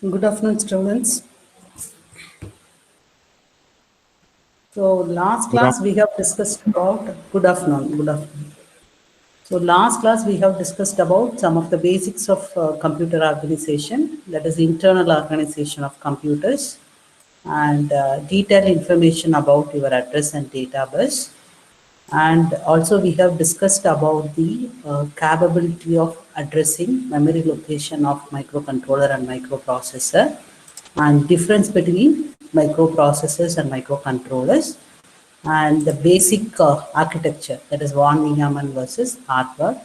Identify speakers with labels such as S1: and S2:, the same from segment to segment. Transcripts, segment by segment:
S1: Good afternoon, students. So last
S2: Good
S1: class
S2: afternoon.
S1: we have discussed about good afternoon. Good afternoon. So last class we have discussed about some of the basics of computer organization, that is internal organization of computers, and detailed information about your address and data bus. And also we have discussed about the capability of addressing memory location of microcontroller and microprocessor and difference between microprocessors and microcontrollers and the basic architecture, that is von Neumann versus Harvard.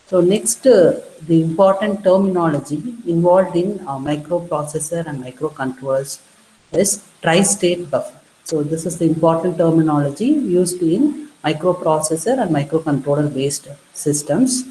S1: So next, the important terminology involved in microprocessor and microcontrollers is tri-state buffer. So this is the important terminology used in microprocessor and microcontroller based systems.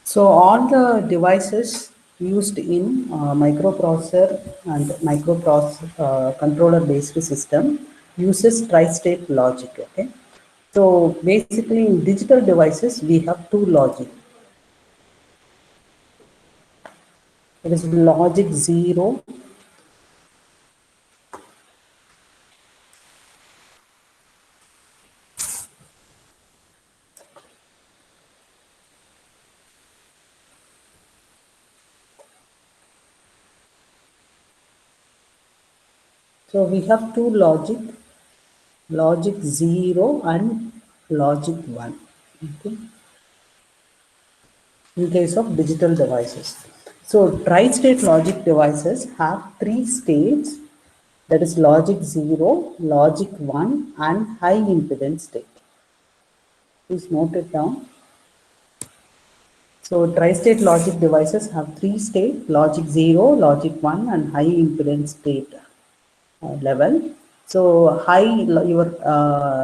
S1: So all the devices used in microprocessor and microprocessor controller based system uses tri-state logic. Okay. So basically in digital devices we have two logic. It is logic 0. So we have two logic, logic 0 and logic 1. Okay. In case of digital devices. So tri-state logic devices have three states, that is logic 0, logic 1 and high impedance state. Please note it down. So tri-state logic devices have three states, logic 0, logic 1 and high impedance state level. So your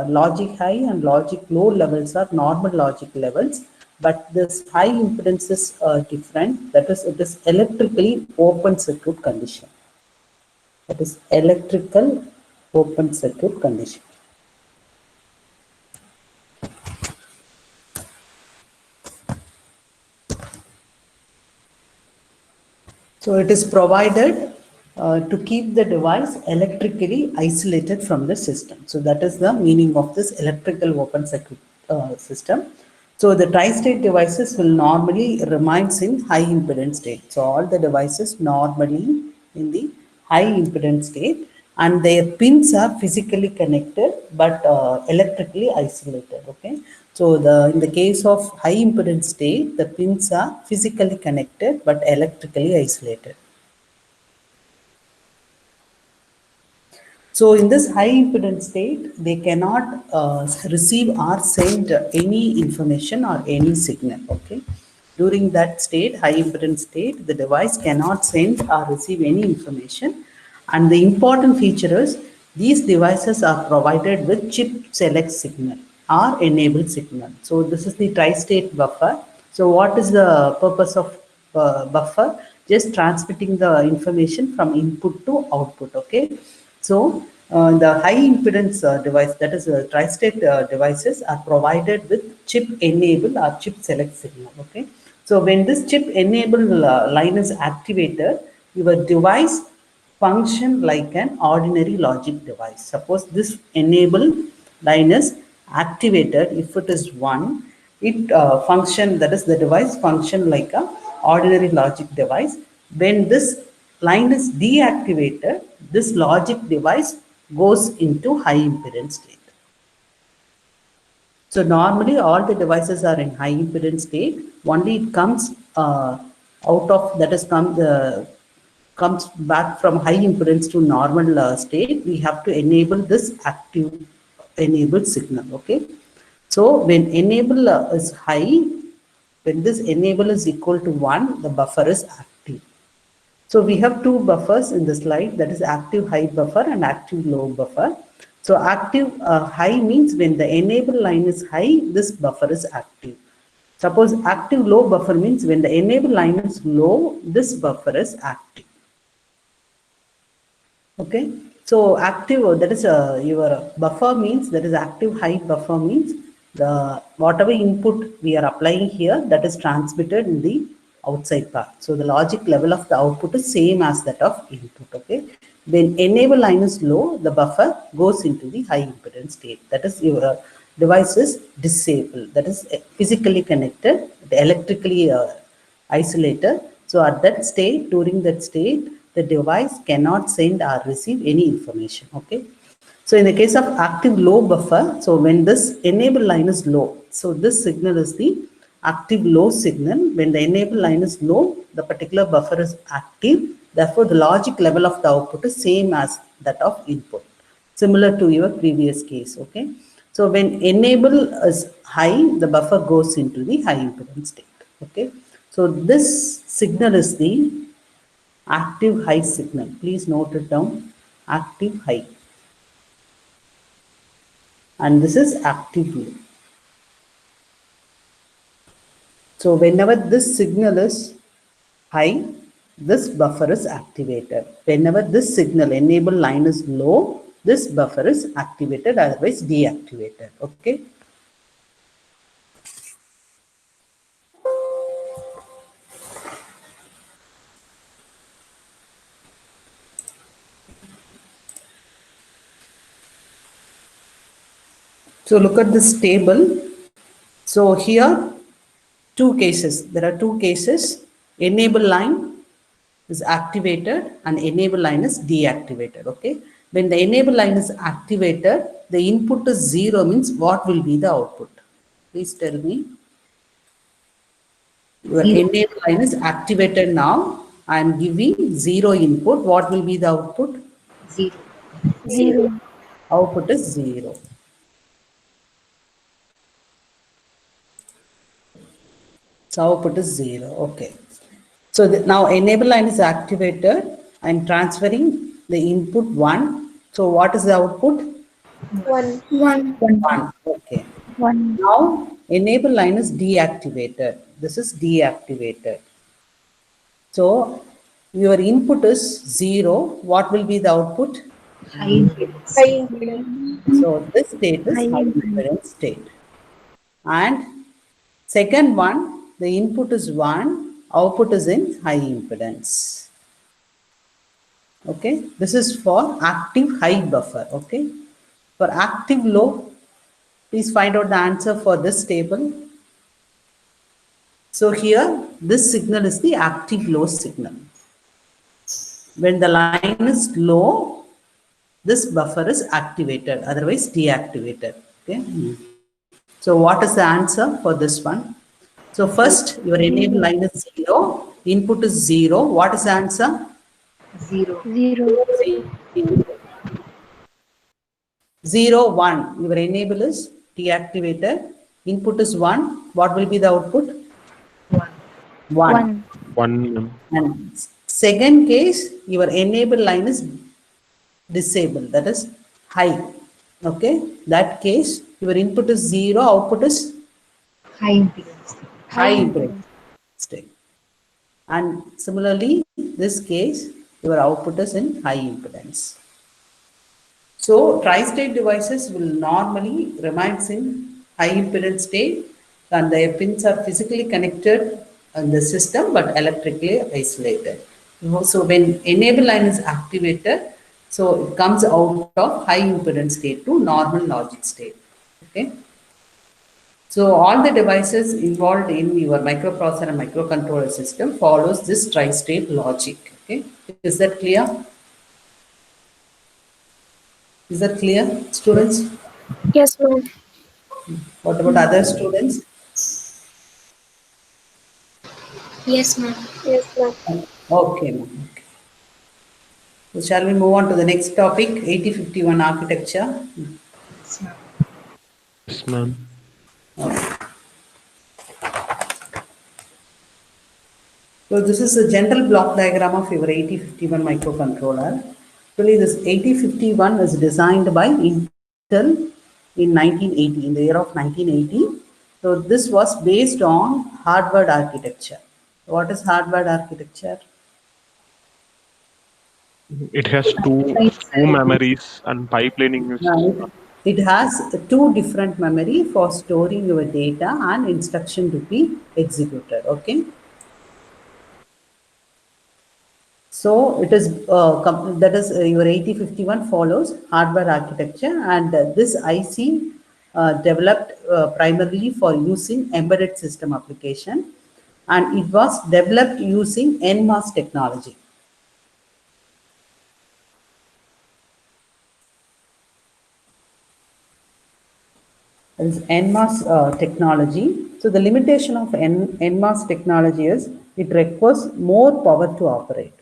S1: logic high and logic low levels are normal logic levels, but this high impedance is different. That is, it is electrically open circuit condition. That is electrical open circuit condition. So it is provided to keep the device electrically isolated from the system. So that is the meaning of this electrical open circuit system. So the tri-state devices will normally remains in high impedance state. So all the devices normally in the high impedance state and their pins are physically connected but electrically isolated. Okay. So in the case of high impedance state, the pins are physically connected but electrically isolated. So in this high impedance state, they cannot receive or send any information or any signal. Okay. During that state, high impedance state, the device cannot send or receive any information. And the important feature is these devices are provided with chip select signal or enable signal. So this is the tri-state buffer. So what is the purpose of buffer? Just transmitting the information from input to output. Okay. So the high impedance device, that is tri-state devices, are provided with chip enable or chip select signal. Okay. So when this chip enable line is activated, your device function like an ordinary logic device. Suppose this enable line is activated, if it is 1, it function, that is the device function like a ordinary logic device. When this line is deactivated, this logic device goes into high impedance state. So normally all the devices are in high impedance state. Only it comes out of, that is comes back from high impedance to normal state. We have to enable this active enable signal. Okay. So when enable is high, when this enable is equal to 1, the buffer is active. So we have two buffers in the slide, that is active high buffer and active low buffer. So active high means when the enable line is high, this buffer is active. Suppose active low buffer means when the enable line is low, this buffer is active. Okay. So active, that is your buffer means, that is active high buffer means the whatever input we are applying here, that is transmitted in the outside part. So the logic level of the output is same as that of input. Okay. When enable line is low, the buffer goes into the high impedance state. That is your device is disabled. That is physically connected, electrically isolated. So at that state, during that state, the device cannot send or receive any information. Okay. So in the case of active low buffer, so when this enable line is low, so this signal is the active low signal. When the enable line is low, the particular buffer is active. Therefore, the logic level of the output is same as that of input, similar to your previous case. Okay. So when enable is high, the buffer goes into the high impedance state. Okay. So this signal is the active high signal. Please note it down. Active high. And this is active low. So whenever this signal is high, this buffer is activated. Whenever this signal enable line is low, this buffer is activated, otherwise deactivated. Okay. So look at this table. So here, two cases. There are two cases. Enable line is activated and enable line is deactivated. Okay. When the enable line is activated, the input is 0 means what will be the output? Please tell me. Your enable line is activated now. I am giving 0 input. What will be the output?
S2: 0.
S3: 0.
S1: Output is 0. So output is 0. Okay. So now enable line is activated. I am transferring the input 1. So what is the output?
S3: 1.
S1: 1. Okay.
S3: 1.
S1: Now enable line is deactivated. This is deactivated. So your input is 0. What will be the output?
S2: High impedance.
S3: High impedance.
S1: So this state is high impedance state. And second one, the input is 1, output is in high impedance. Okay, this is for active high buffer. Okay, for active low, please find out the answer for this table. So here, this signal is the active low signal. When the line is low, this buffer is activated, otherwise deactivated. Okay. So what is the answer for this one? So first, your enable line is 0, input is 0. What is the answer?
S2: 0.
S3: 0.
S1: 0, 1. Your enable is deactivated. Input is 1. What will be the output?
S2: 1.
S1: 1.
S4: 1.
S1: And second case, your enable line is disabled, that is high. Okay. That case, your input is 0, output is
S2: High impedance.
S1: high impedance state. And similarly, this case, your output is in high impedance. So tri-state devices will normally remain in high impedance state and the pins are physically connected in the system but electrically isolated. So when enable line is activated, so it comes out of high impedance state to normal logic state. Okay. So all the devices involved in your microprocessor and microcontroller system follows this tri-state logic. Okay. Is that clear? Is that clear, students?
S3: Yes, ma'am.
S1: What about other students?
S3: Yes, ma'am. Yes, ma'am.
S1: Okay, ma'am. Okay. So shall we move on to the next topic, 8051 architecture?
S2: Yes, ma'am.
S4: Yes, ma'am.
S1: Okay. So this is a general block diagram of your 8051 microcontroller. Actually, this 8051 is designed by Intel in 1980, in the year of 1980. So this was based on hardware architecture. What is hardware architecture?
S4: It has two memories and pipelining is
S1: Now, it has two different memory for storing your data and instruction to be executed. Okay. So it is that is your 8051 follows hardware architecture, and this IC developed primarily for using embedded system application, and it was developed using NMOS technology. Is NMOS technology. So the limitation of NMOS technology is it requires more power to operate.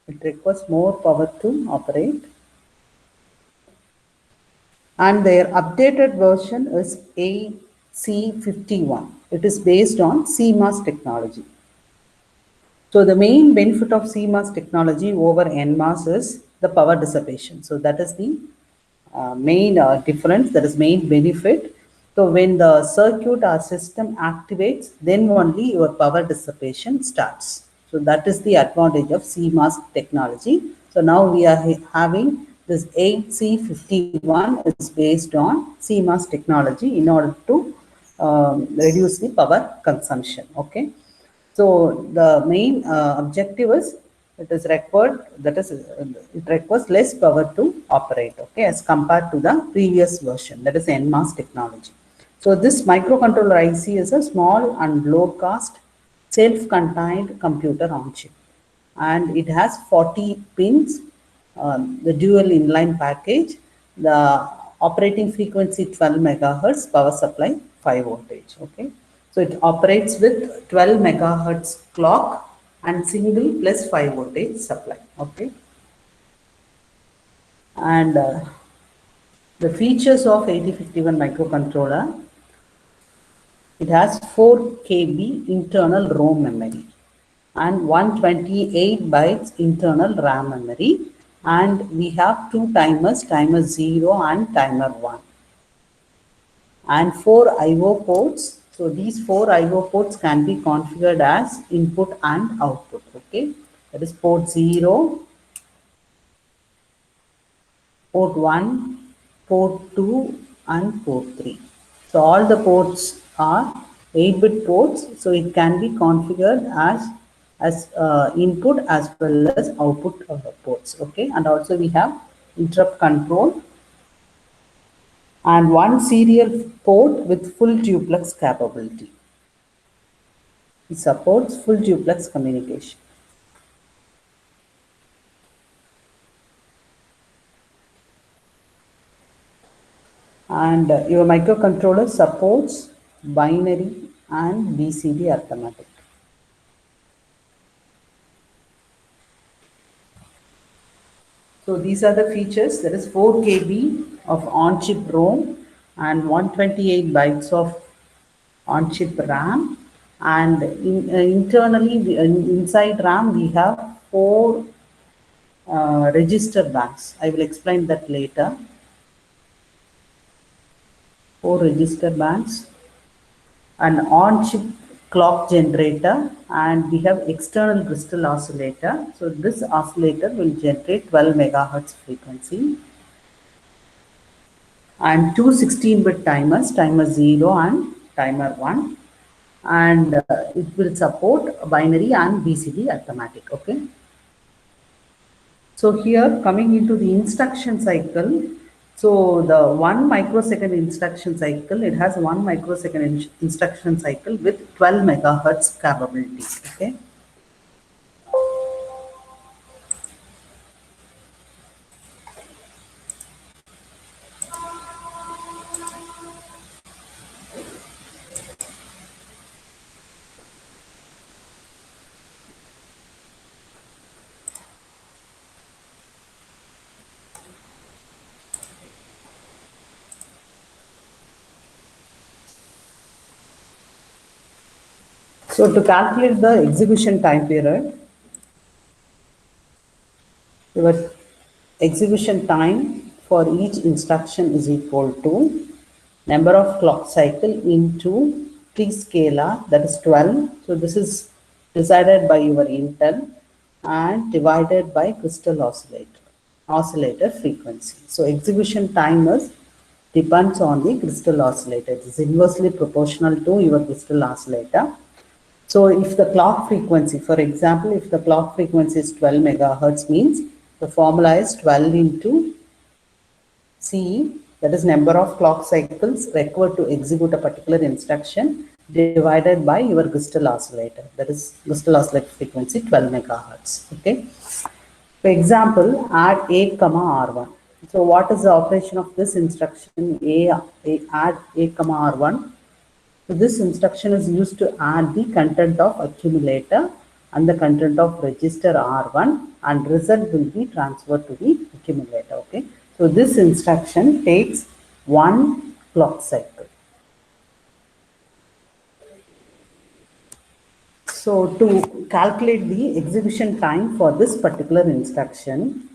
S1: It requires more power to operate. And their updated version is AC51. It is based on CMOS technology. So the main benefit of CMOS technology over NMOS is the power dissipation. So that is the main difference, that is main benefit. So when the circuit or system activates, then only your power dissipation starts. So that is the advantage of CMOS technology. So now we are having this 8C51 is based on CMOS technology in order to reduce the power consumption. Okay. So the main objective is it is required, that is it requires less power to operate, okay, as compared to the previous version, that is NMOS technology. So this microcontroller IC is a small and low cost self-contained computer on chip, and it has 40 pins, the dual inline package, the operating frequency 12 megahertz, power supply 5 voltage. Okay, so it operates with 12 megahertz clock and single plus 5 voltage supply. Okay, and the features of 8051 microcontroller, it has 4 KB internal ROM memory and 128 bytes internal RAM memory, and we have two timers, timer 0 and timer 1, and 4 IO ports. So these 4 IO ports can be configured as input and output. Okay, that is port 0, port 1, port 2 and port 3. So all the ports are 8-bit ports, so it can be configured as input as well as output ports. Okay, and also we have interrupt control and one serial port with full duplex capability. It supports full duplex communication. And your microcontroller supports binary and BCD arithmetic. So these are the features. There is 4 KB of on-chip ROM and 128 bytes of on-chip RAM. And internally, inside RAM, we have 4 register banks. I will explain that later. 4 register banks, an on-chip clock generator, and we have external crystal oscillator. So this oscillator will generate 12 megahertz frequency, and two 16-bit timers, timer 0 and timer 1, and it will support binary and BCD arithmetic. Okay. So here, coming into the instruction cycle, so the 1 microsecond instruction cycle, it has 1 microsecond instruction cycle with 12 megahertz capability. Okay. So to calculate the execution time period, your execution time for each instruction is equal to number of clock cycle into T scalar, that is 12. So this is decided by your Intel, and divided by crystal oscillator frequency. So execution time depends on the crystal oscillator. It is inversely proportional to your crystal oscillator. So if the clock frequency, for example, if the clock frequency is 12 megahertz, means the formula is 12 into C, that is number of clock cycles required to execute a particular instruction, divided by your crystal oscillator, that is crystal oscillator frequency 12 megahertz. Okay. For example, add A comma R1. So what is the operation of this instruction? Add A comma R1. So this instruction is used to add the content of accumulator and the content of register R1, and result will be transferred to the accumulator. Okay. So this instruction takes 1 clock cycle. So to calculate the execution time for this particular instruction,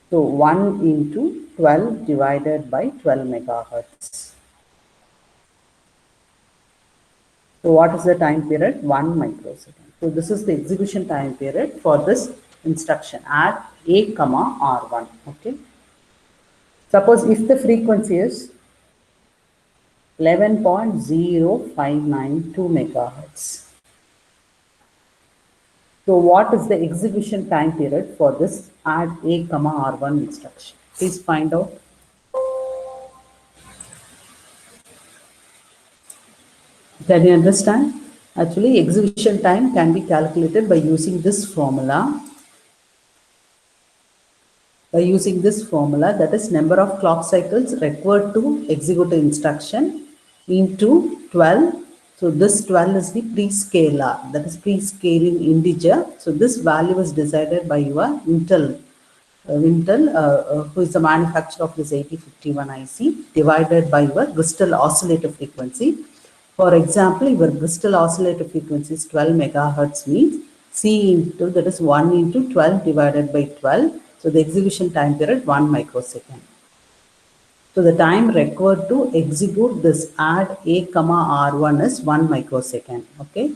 S1: so 1 into 12 divided by 12 megahertz. So what is the time period? 1 microsecond. So this is the execution time period for this instruction, add A comma R1. Okay. Suppose if the frequency is 11.0592 megahertz. So what is the execution time period for this add A comma R1 instruction? Please find out. Can you understand? Actually, execution time can be calculated by using this formula. By using this formula, that is number of clock cycles required to execute the instruction into 12. So this 12 is the pre-scalar, that is pre-scaling integer. So this value is decided by your Intel, who is the manufacturer of this 8051 IC, divided by your crystal oscillator frequency. For example, your crystal oscillator frequency is 12 megahertz, means C into, that is 1 into 12 divided by 12. So the execution time period 1 microsecond. So the time required to execute this add A comma R1 is 1 microsecond. Okay.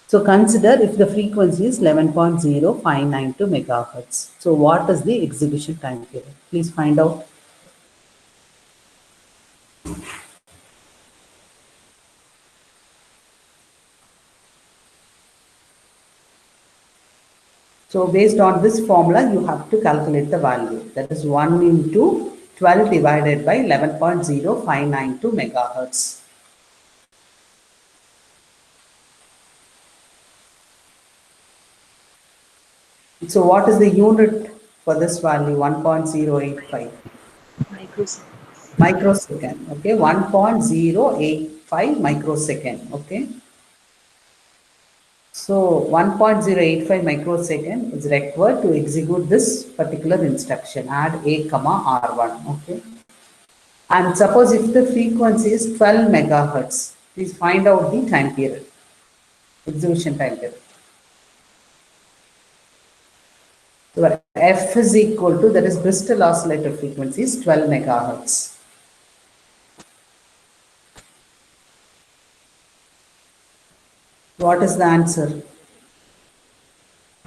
S1: So consider if the frequency is 11.0592 megahertz. So what is the execution time period? Please find out. So based on this formula, you have to calculate the value. That is 1 into 12 divided by 11.0592 megahertz. So what is the unit for this value? 1.085.
S2: Microsecond.
S1: Microsecond. Okay, 1.085 microsecond. Okay. So 1.085 microsecond is required to execute this particular instruction, add A comma R1. Okay. And suppose if the frequency is 12 megahertz, please find out the time period, execution time period. So F is equal to, that is crystal oscillator frequency is 12 megahertz. What is the answer?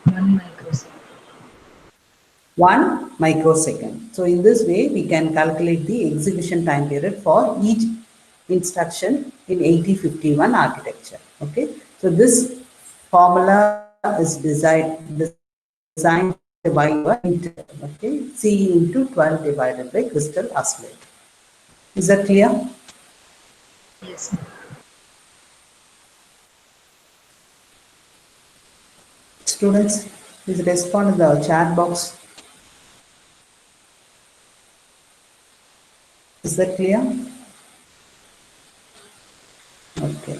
S2: 1 microsecond.
S1: 1 microsecond. So in this way, we can calculate the execution time period for each instruction in 8051 architecture. Okay. So this formula is designed by your Intel. Okay. C into 12 divided by crystal oscillator. Is that clear?
S2: Yes, ma'am.
S1: Students, please respond in the chat box. Is that clear? Okay.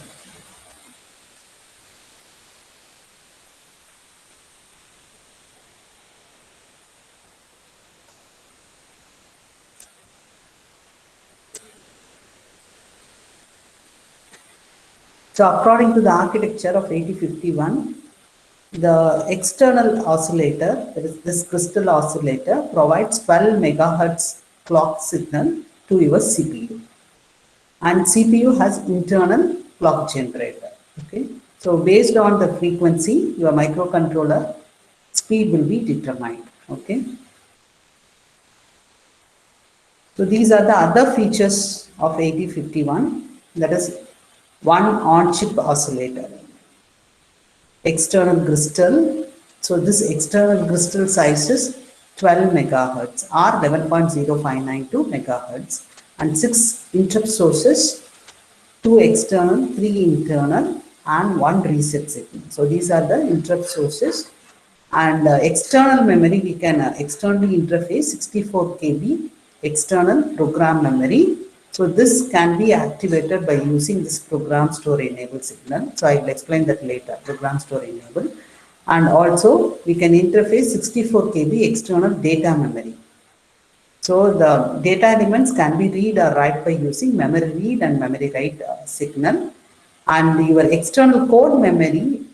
S1: So according to the architecture of 8051, the external oscillator, that is this crystal oscillator, provides 12 megahertz clock signal to your CPU. And CPU has internal clock generator. Okay. So based on the frequency, your microcontroller speed will be determined. Okay. So these are the other features of 8051. That is one on-chip oscillator, external crystal. So this external crystal size is 12 megahertz or 11.0592 megahertz, and 6 interrupt sources, 2 external, 3 internal, and 1 reset signal. So these are the interrupt sources. And external memory, we can externally interface 64 KB external program memory. So this can be activated by using this program store enable signal. So I will explain that later, program store enable. And also we can interface 64 KB external data memory. So the data elements can be read or write by using memory read and memory write signal. And your external code memory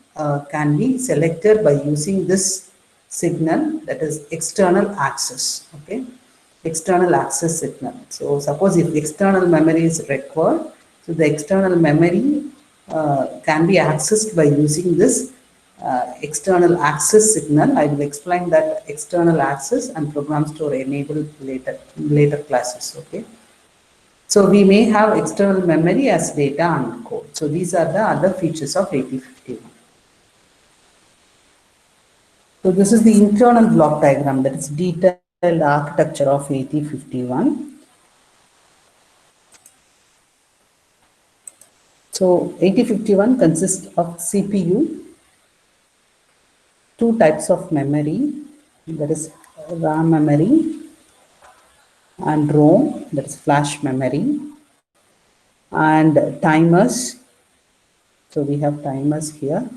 S1: can be selected by using this signal, that is external access. Okay, external access signal. So suppose if external memory is required, so the external memory can be accessed by using this external access signal. I will explain that external access and program store enable later classes. Okay. So we may have external memory as data and code. So these are the other features of 8051. So this is the internal block diagram, that is detailed architecture of 8051. So 8051 consists of CPU, 2 types of memory, that is RAM memory and ROM, that is flash memory, and timers. So we have timers here,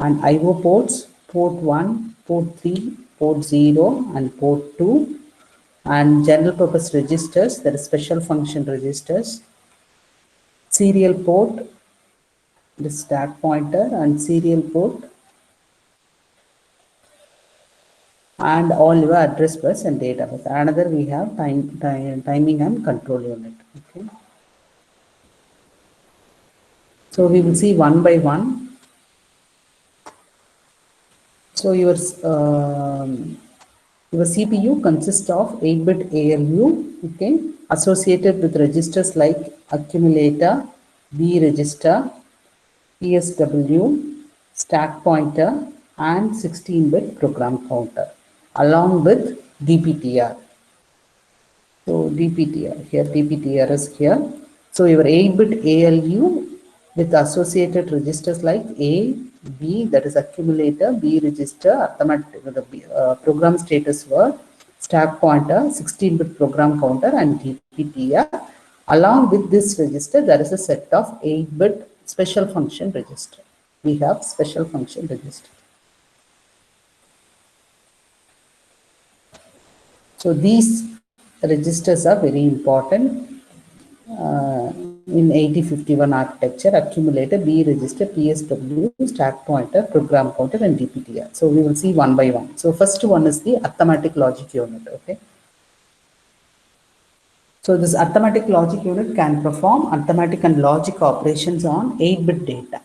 S1: and IO ports, port 1, port 3, port 0, and port 2, and general purpose registers, that is special function registers, serial port, the stack pointer, and serial port, and all your address bus and data bus. Another we have timing and control unit. Okay. So we will see one by one. So your CPU consists of 8-bit ALU, okay, associated with registers like accumulator, B register, PSW, stack pointer, and 16-bit program counter, along with DPTR. So DPTR, here DPTR is here. So your 8-bit ALU with associated registers like A, B, that is accumulator, B register, arithmetic, the program status word, stack pointer, 16-bit program counter, and DPTR. Along with this register, there is a set of 8-bit special function register. We have special function register. So these registers are very important in 8051 architecture: accumulator, B register, PSW, stack pointer, program counter, and DPTR. So we will see one by one. So first one is the arithmetic logic unit. Okay. So this arithmetic logic unit can perform arithmetic and logic operations on 8-bit data.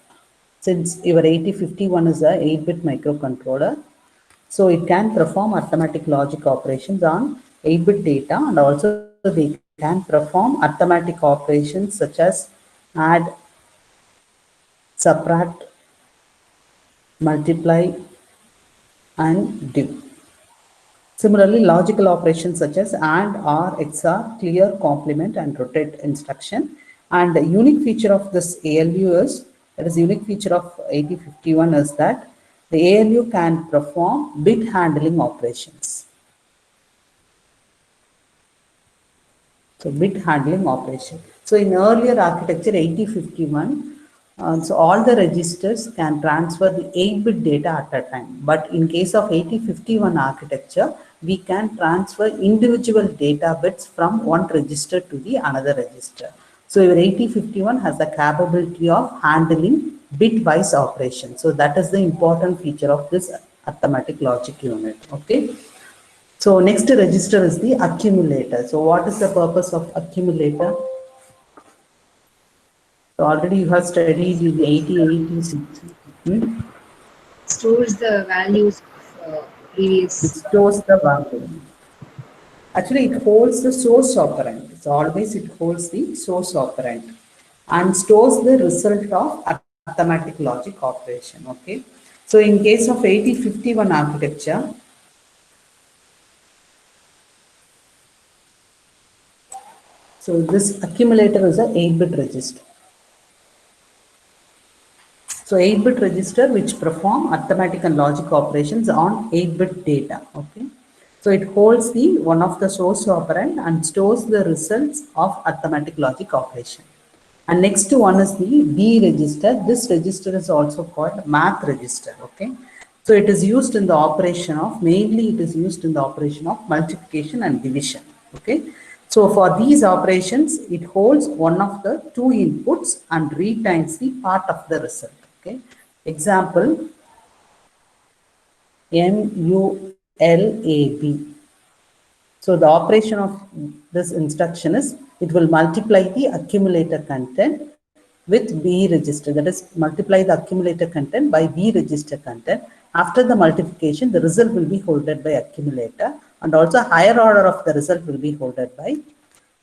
S1: Since your 8051 is a 8-bit microcontroller, so it can perform arithmetic logic operations on 8-bit data, and also they can perform arithmetic operations such as add, subtract, multiply, and div. Similarly, logical operations such as AND, OR, XOR, clear, complement, and rotate instruction. And the unique feature of this ALU is, that is unique feature of 8051 is that the ALU can perform bit handling operations. So bit handling operation. So in earlier architecture 8051, so all the registers can transfer the 8-bit data at a time. But in case of 8051 architecture, we can transfer individual data bits from one register to the another register. So your 8051 has the capability of handling bit-wise operation. So that is the important feature of this arithmetic logic unit. Okay. So next register is the accumulator. So what is the purpose of accumulator? So already you have studied in 8086.
S2: Stores the values of previous.
S1: It stores the value. Actually, it holds the source operand. It's always it holds the source operand and stores the result of arithmetic logic operation. Okay. So in case of 8051 architecture, so this accumulator is a 8-bit register. So 8-bit register which perform arithmetic and logic operations on 8-bit data. Okay. So it holds the one of the source operand and stores the results of arithmetic logic operation. And next one is the B register. This register is also called math register. Okay. So it is used in the operation of, mainly it is used in the operation of multiplication and division. Okay. So for these operations, it holds one of the two inputs and retains the part of the result. Okay. Example, MULAB. So the operation of this instruction is, it will multiply the accumulator content with B register. That is, multiply the accumulator content by B register content. After the multiplication, the result will be holded by accumulator, and also higher order of the result will be holded by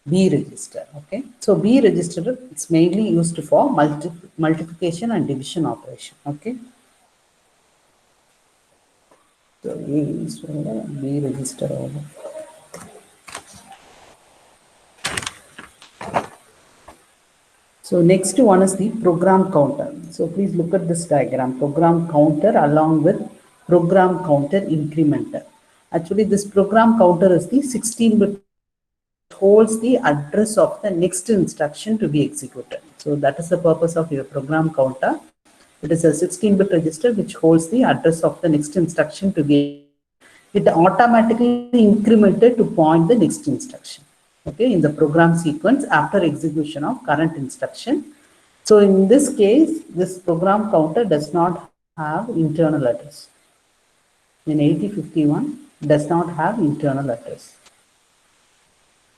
S1: B register. Okay. So B register, it's mainly used for multiplication and division operation. Okay. So A is B register over. So next one is the program counter. So please look at this diagram, program counter along with program counter incrementer. Actually, this program counter is the 16-bit, holds the address of the next instruction to be executed. So that is the purpose of your program counter. It is a 16-bit register which holds the address of the next instruction to be. It automatically incremented to point the next instruction. Okay, in the program sequence after execution of current instruction. So in this case, this program counter does not have internal address. In 8051 does not have internal address.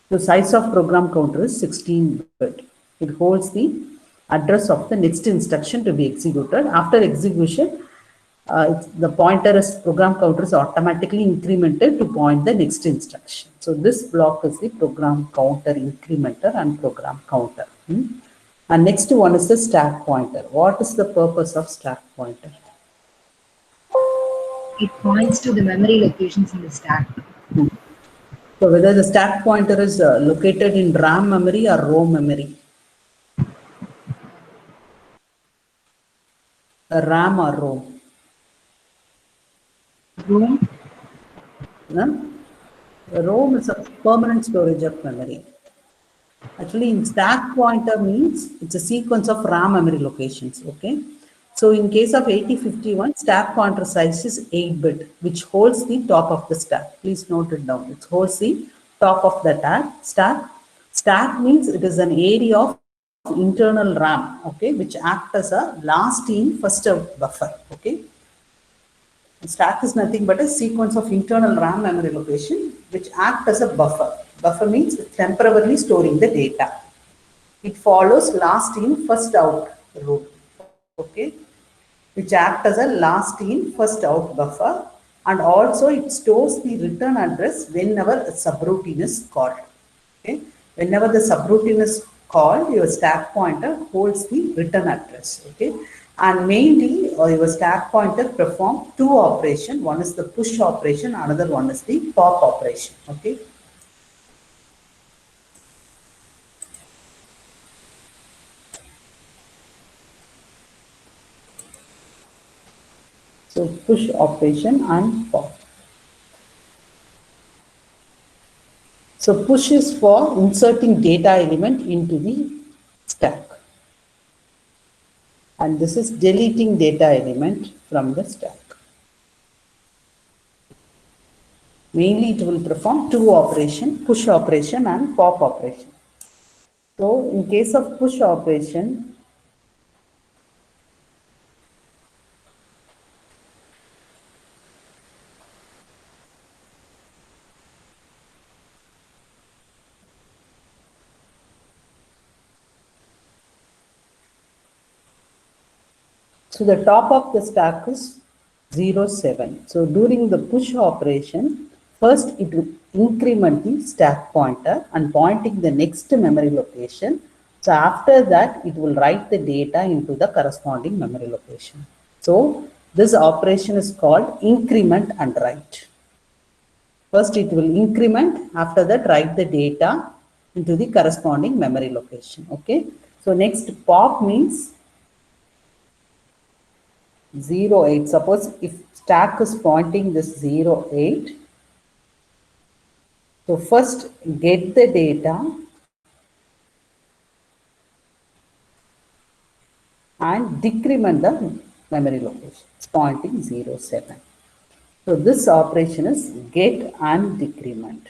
S1: The size of program counter is 16-bit. It holds the address of the next instruction to be executed. After execution, the pointer is program counter is automatically incremented to point the next instruction. So this block is the program counter incrementer and program counter. And next one is the stack pointer. What is the purpose of stack pointer?
S2: It points to the memory locations in the stack.
S1: So whether the stack pointer is located in RAM memory or ROM memory? RAM or ROM?
S2: Room.
S1: No? ROM is a permanent storage of memory. Actually, in stack pointer means it's a sequence of RAM memory locations. Okay. So in case of 8051, stack pointer size is 8-bit, which holds the top of the stack. Please note it down. It holds the top of the stack. Stack means it is an area of internal RAM, okay, which acts as a last in, first out buffer. Okay. Stack is nothing but a sequence of internal RAM memory location which act as a buffer. Buffer means temporarily storing the data. It follows last in, first out rule. Okay, which act as a last in, first out buffer, and also it stores the return address whenever a subroutine is called. Okay, whenever the subroutine is called, your stack pointer holds the return address. Okay. And mainly your stack pointer perform two operations. One is the push operation, another one is the pop operation. Okay. So push operation and pop. So push is for inserting data element into the stack. And this is deleting data element from the stack. Mainly it will perform two operations, push operation and pop operation. So in case of push operation, so the top of the stack is 0, 7. So during the push operation, first it will increment the stack pointer and pointing the next memory location. So after that, it will write the data into the corresponding memory location. So this operation is called increment and write. First it will increment, after that write the data into the corresponding memory location. Okay. So next pop means 0, 8. Suppose if stack is pointing this 0, 8. So first get the data and decrement the memory location. It's pointing 0, 7. So this operation is get and decrement.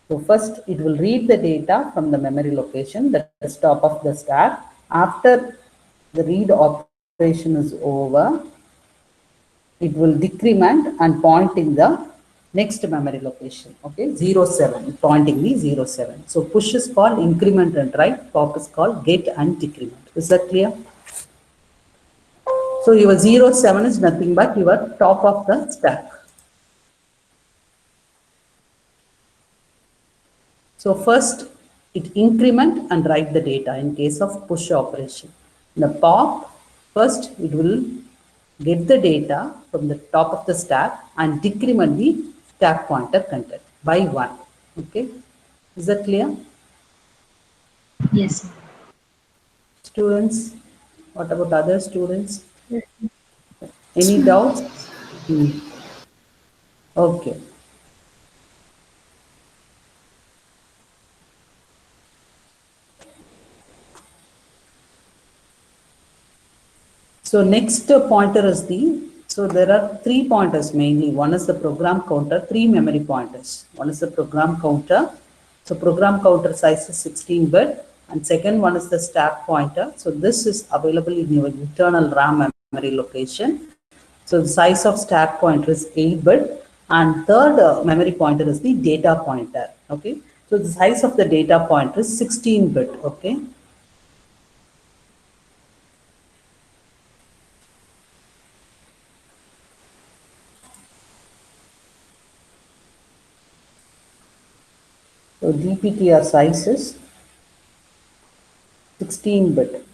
S1: So first it will read the data from the memory location, that is top of the stack. After the read operation is over, it will decrement and pointing the next memory location. Okay, 0, 7, pointing the 0, 7. So push is called increment and write, pop is called get and decrement. Is that clear? So your 0, 7 is nothing but your top of the stack. So first it increment and write the data in case of push operation. In the pop, first it will get the data from the top of the stack and decrement the stack pointer content by 1. Okay, is that clear?
S2: Yes, ma'am.
S1: Students, what about other students? Any doubts? Okay. So next pointer is so there are 3 pointers mainly. One is the program counter, 3 memory pointers. One is the program counter. So program counter size is 16-bit. And second one is the stack pointer. So this is available in your internal RAM memory location. So the size of stack pointer is 8-bit. And third memory pointer is the data pointer. Okay. So the size of the data pointer is 16-bit. Okay. So DPTR size is 16-bit.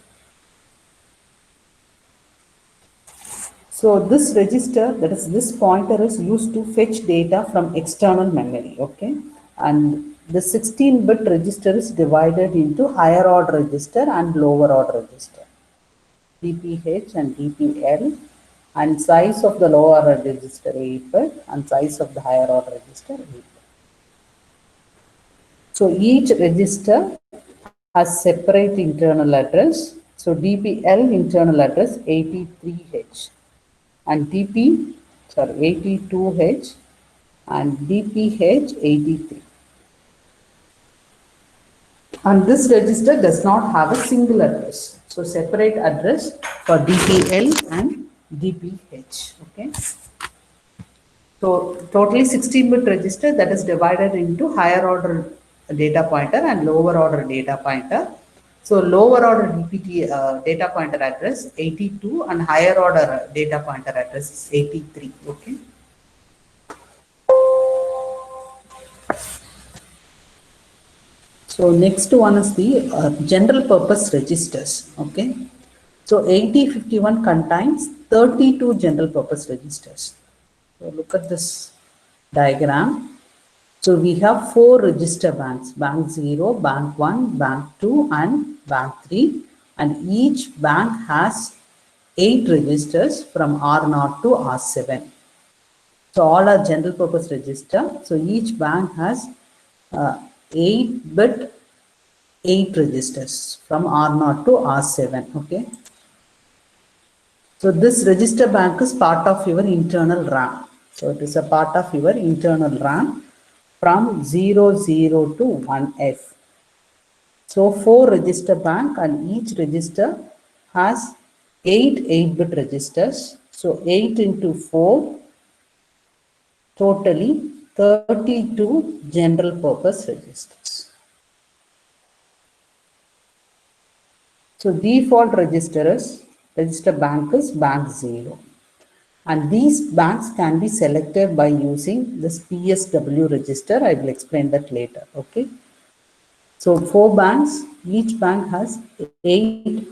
S1: So this register, that is this pointer, is used to fetch data from external memory, okay? And the 16-bit register is divided into higher order register and lower order register, DPH and DPL, and size of the lower order register 8-bit and size of the higher order register 8-bit. So each register has separate internal address. So DPL internal address 83H and 82H and DPH 83. And this register does not have a single address. So separate address for DPL and DPH. Okay. So totally 16-bit register that is divided into higher order data pointer and lower order data pointer. So lower order DPT data pointer address 82 and higher order data pointer address is 83. Okay. So next one is the general purpose registers. Okay. So 8051 contains 32 general purpose registers. So look at this diagram. So we have 4 register banks, bank 0, bank 1, bank 2 and bank 3, and each bank has 8 registers from R0 to R7. So all are general purpose register. So each bank has 8-bit 8 registers from R0 to R7. Okay. So this register bank is part of your internal RAM. So it is a part of your internal RAM from 00 to 1F. So 4 register bank and each register has 8 8-bit registers. So 8 into 4, totally 32 general purpose registers. So default register bank is bank 0. And these banks can be selected by using this PSW register. I will explain that later. Okay. So 4 banks, each bank has 8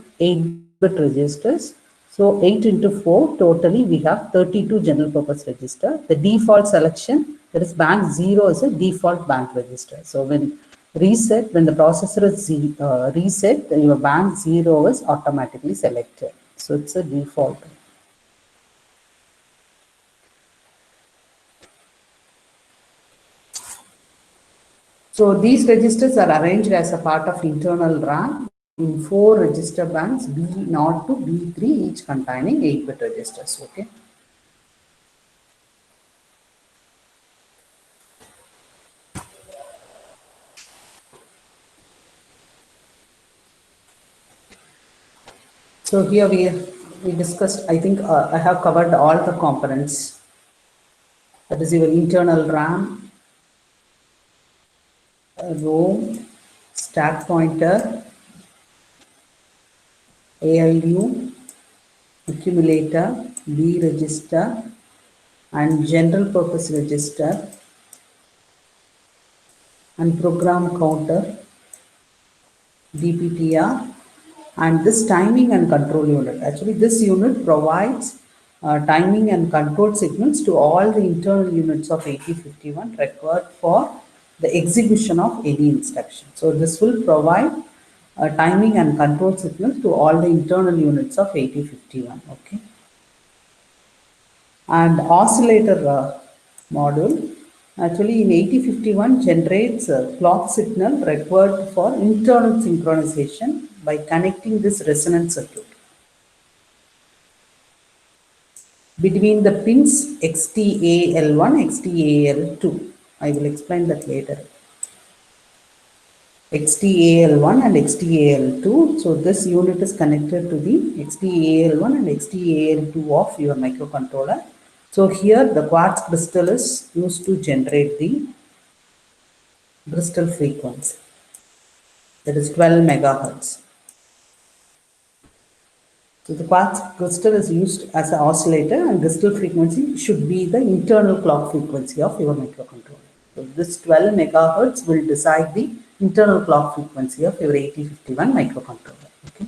S1: bit registers. So 8 into 4, totally we have 32 general purpose register. The default selection, that is bank 0 is a default bank register. So when the processor is reset, then your bank 0 is automatically selected. So it's a default. So these registers are arranged as a part of internal RAM in 4 register banks B0 to B3, each containing 8-bit registers. Okay. So here we discussed, I think I have covered all the components. That is your internal RAM, ROM, stack pointer, ALU, accumulator, B register, and general purpose register, and program counter, DPTR, and this timing and control unit. Actually, this unit provides timing and control signals to all the internal units of 8051 required for the execution of any instruction. So this will provide timing and control signals to all the internal units of 8051. Okay. And oscillator module, actually in 8051 generates a clock signal required for internal synchronization by connecting this resonance circuit between the pins XTAL1, XTAL2. I will explain that later. XTAL1 and XTAL2. So this unit is connected to the XTAL1 and XTAL2 of your microcontroller. So here the quartz crystal is used to generate the crystal frequency, that is 12 megahertz. So the quartz crystal is used as an oscillator, and crystal frequency should be the internal clock frequency of your microcontroller. So this 12 megahertz will decide the internal clock frequency of your 8051 microcontroller. Okay.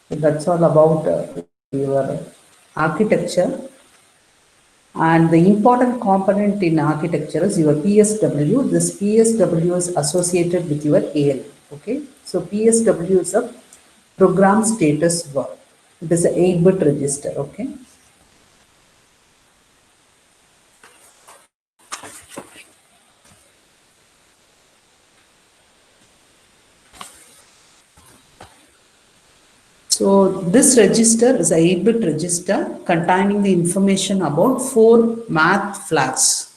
S1: So that's all about your architecture. And the important component in architecture is your PSW. This PSW is associated with your ALU. Okay. So PSW is a program status word. It is an 8-bit register. Okay. So this register is a 8-bit register containing the information about 4 math flags.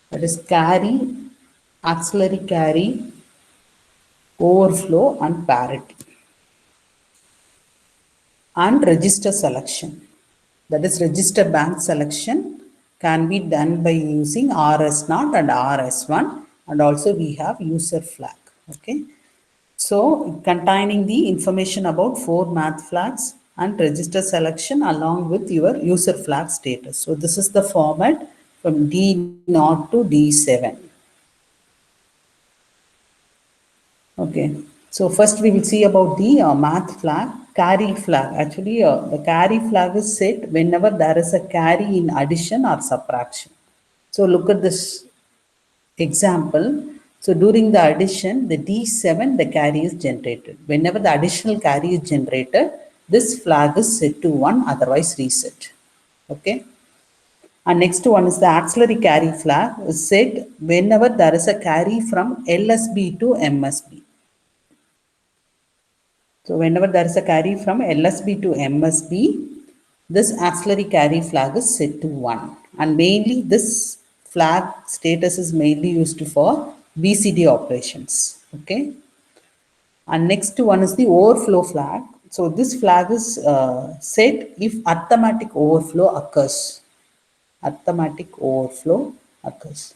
S1: That is carry, auxiliary carry, overflow, and parity. And register selection. That is register bank selection can be done by using RS0 and RS1, and also we have user flag. Okay. So containing the information about 4 math flags and register selection along with your user flag status. So this is the format from D0 to D7. Okay. So first we will see about the math flag, carry flag. Actually, the carry flag is set whenever there is a carry in addition or subtraction. So look at this example. So during the addition, the D7, the carry is generated. Whenever the additional carry is generated, this flag is set to 1, otherwise reset. Okay. And next one is the auxiliary carry flag is set whenever there is a carry from LSB to MSB. So whenever there is a carry from LSB to MSB, this auxiliary carry flag is set to 1. And mainly this flag status is mainly used for BCD operations. Okay. And next one is the overflow flag. So this flag is set if arithmetic overflow occurs. Arithmetic overflow occurs.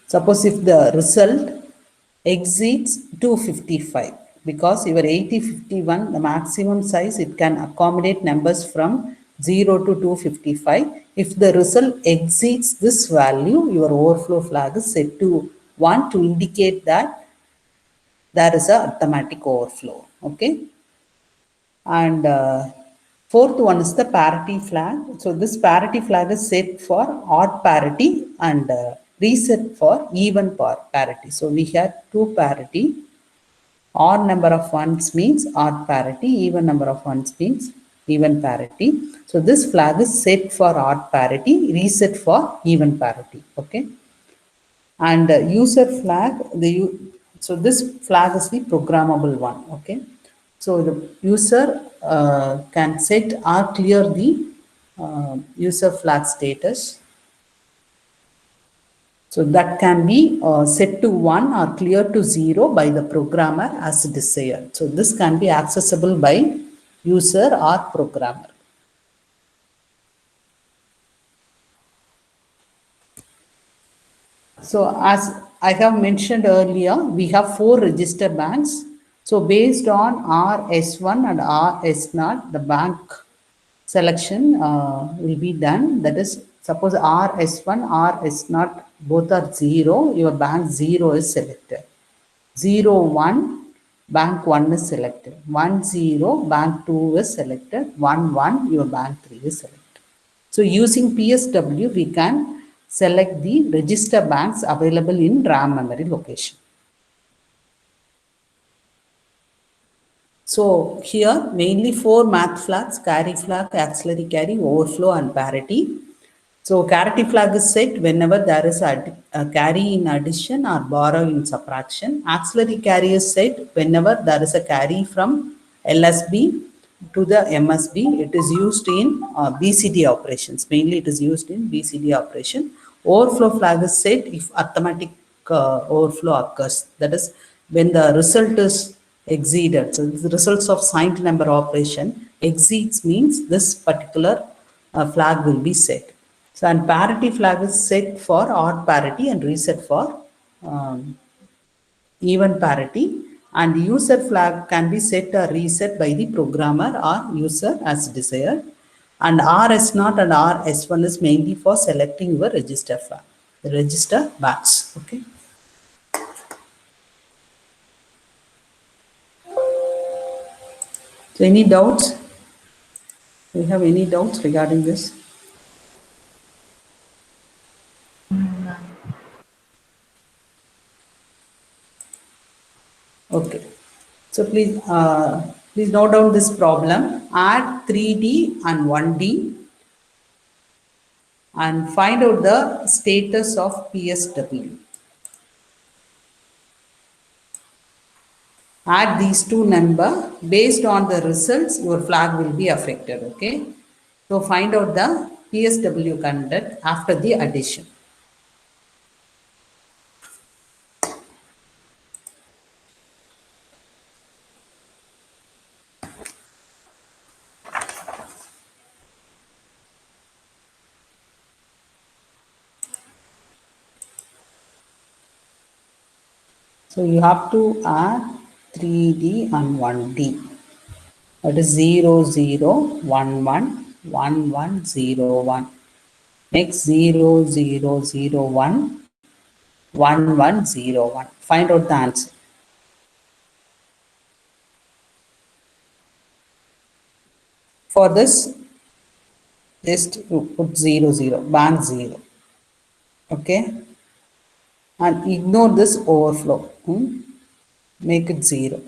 S1: Suppose if the result exceeds 255. because your 8051, the maximum size, it can accommodate numbers from 0 to 255. If the result exceeds this value, your overflow flag is set to 1 to indicate that there is a arithmetic overflow. Okay. And fourth one is the parity flag. So this parity flag is set for odd parity and reset for even parity. So we had two parity. Odd number of ones means odd parity, even number of ones means even parity. So this flag is set for odd parity, reset for even parity. Okay. And user flag, so this flag is the programmable one. Okay. So the user can set or clear the user flag status. So that can be set to 1 or clear to 0 by the programmer as desired. So this can be accessible by user or programmer. So as I have mentioned earlier, we have 4 register banks. So based on RS1 and RS0, the bank selection will be done. That is, suppose RS1, RS0 both are 0, your bank 0 is selected. 0, 1, bank 1 is selected. 1, 0, bank 2 is selected. 1, 1, your bank 3 is selected. So using PSW, we can select the register banks available in RAM memory location. So here mainly 4 math flags: carry flag, auxiliary carry, overflow and parity. So carry flag is set whenever there is a carry in addition or borrow in subtraction. Auxiliary carry is set whenever there is a carry from LSB to the MSB. It is used in BCD operations. Mainly it is used in BCD operation. Overflow flag is set if arithmetic overflow occurs. That is when the result is exceeded. So the results of signed number operation exceeds means this particular flag will be set. So and parity flag is set for odd parity and reset for even parity, and user flag can be set or reset by the programmer or user as desired. And RS0 and RS1 is mainly for selecting your register flag, the register banks. Okay. So any doubts? Do you have any doubts regarding this? Okay. So please note down this problem. Add 3D and 1D and find out the status of PSW. Add these two numbers. Based on the results, your flag will be affected. Okay. So find out the PSW content after the addition. So you have to add 3D and 1D. That is 0, 0, 1, 1, 1, 1, 0, 1. Next 0, 0, 0, 1, 1, 1, 0, 1. Find out the answer. For this, just you put 0, 0, bank 0. Okay. And ignore this overflow. Make it 0.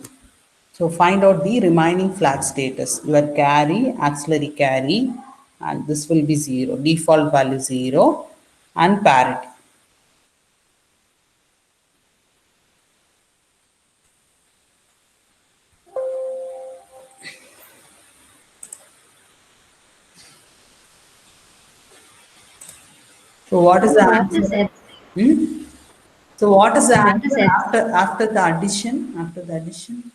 S1: So find out the remaining flag status. Your carry, auxiliary carry, and this will be 0. Default value 0 and parity. So what is the answer? So what is the answer after the addition? After the addition,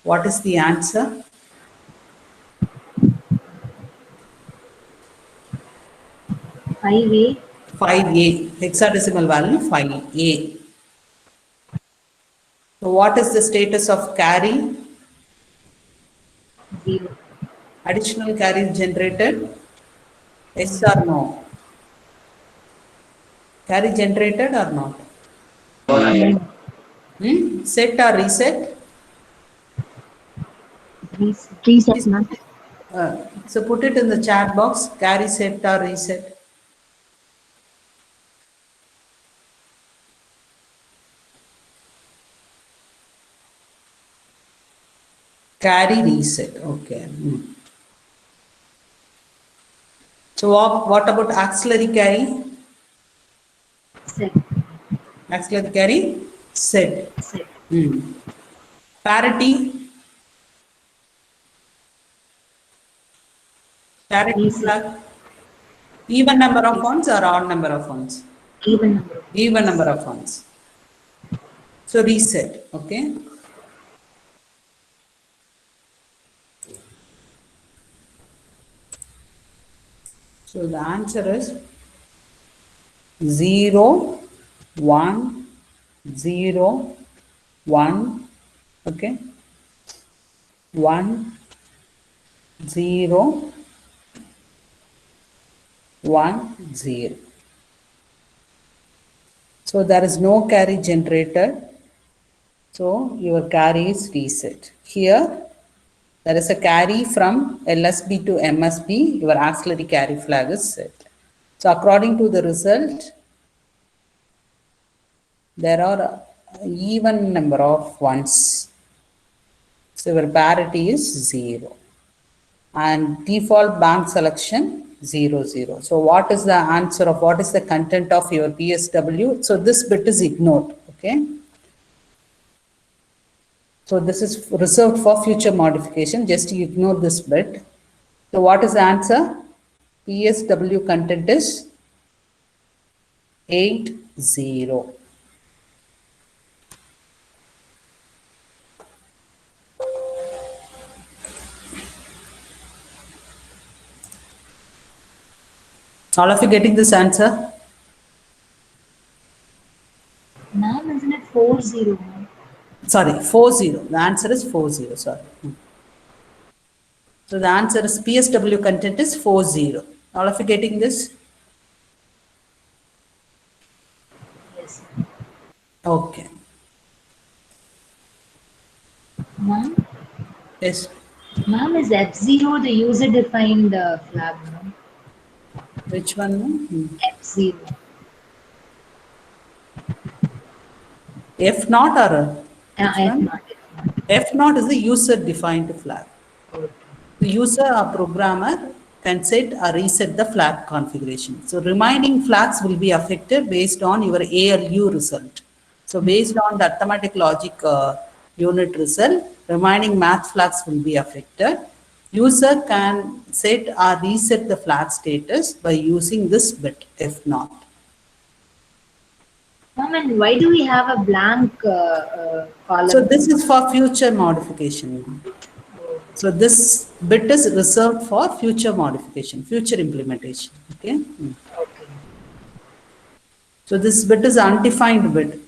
S1: what is the answer?
S2: 5A.
S1: 5A. Hexadecimal value 5A. So what is the status of carry?
S2: 0.
S1: Additional carry is generated? Yes or no? Carry generated or not? Set or reset?
S2: Reset, ma'am.
S1: So put it in the chat box, carry set or reset. Carry reset, okay. So what about auxiliary carry?
S2: Set.
S1: Auxiliary carry set.
S2: Set.
S1: Parity, parity
S2: Reset.
S1: flag. Even number of ones or odd number of ones?
S2: Even number.
S1: Even number of ones. So reset, okay. So the answer is 0, 1, 0, 1, okay. 1, 0, 1, 0. So there is no carry generated. So your carry is reset. Here there is a carry from LSB to MSB. Your auxiliary carry flag is set. So according to the result, there are even number of ones. So your parity is 0. And default bank selection 0, 0. So what is the answer of what is the content of your PSW? So this bit is ignored, okay? So this is reserved for future modification. Just ignore this bit. So what is the answer? PSW content is 80. All of you getting this answer?
S2: Ma'am, isn't it 40, ma'am?
S1: Sorry, 40. The answer is 40. Sorry. So the answer is PSW content is 40. All of you getting this?
S2: Yes.
S1: Okay.
S2: Ma'am?
S1: Yes.
S2: Ma'am, is F0 the user-defined flag, ma'am?
S1: Which one?
S2: F0.
S1: F naught or which
S2: F
S1: one?
S2: not. F not.
S1: F naught is the user defined flag.
S2: Okay.
S1: The user or programmer can set or reset the flag configuration. So remaining flags will be affected based on your ALU result. So based on the arithmetic logic unit result, remaining math flags will be affected. User can set or reset the flag status by using this bit F naught.
S2: Ma'am, and why do we have a blank column?
S1: So this is for future modification. So this bit is reserved for future modification, future implementation. Okay.
S2: Okay.
S1: So this bit is undefined bit.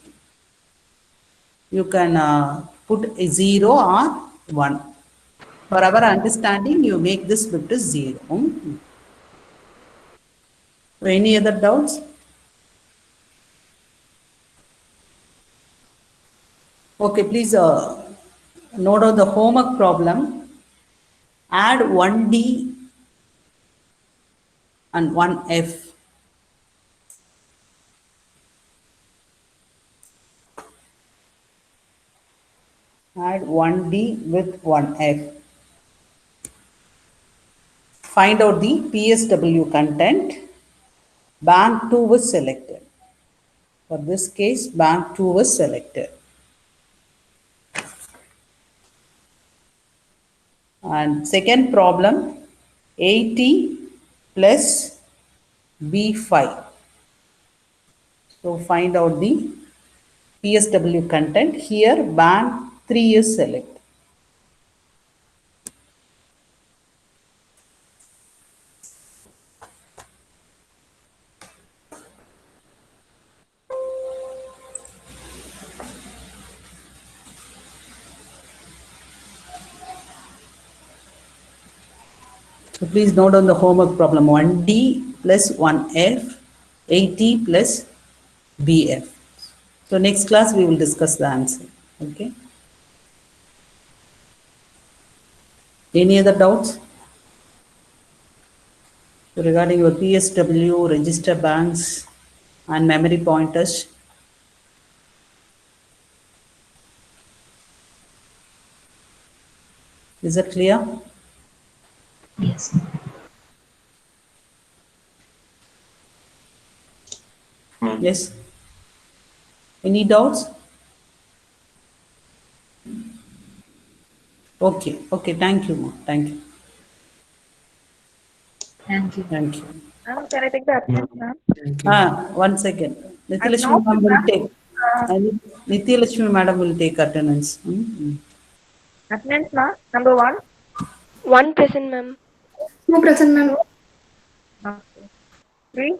S1: You can put a 0 or 1. For our understanding, you make this bit is 0. So any other doubts? Okay, please note down the homework problem. Add 1D and 1F. Add 1D with 1F. Find out the PSW content. Bank 2 was selected. For this case, bank 2 was selected. And second problem, 80 plus B5. So find out the PSW content. Here, bank 3 is selected. So please note down the homework problem. 1D plus 1F, 80 plus BF. So next class we will discuss the answer. Okay. Any other doubts? So regarding your PSW, register banks and memory pointers. Is that clear?
S2: Yes.
S1: Yes. Any doubts? Okay. Okay. Thank you, ma. Thank you.
S2: Thank you.
S1: Thank you.
S5: Ma'am, can I take the attendance, ma'am?
S1: One second.
S5: I'm
S1: Nithilakshmi
S5: not
S1: ma'am
S5: with
S1: will
S5: ma'am.
S1: take. Nithilakshmi madam will take attendance.
S5: Attendance, ma'am. Number 1.
S3: 1 present, ma'am.
S6: 2 present, ma'am.
S5: Okay. 3.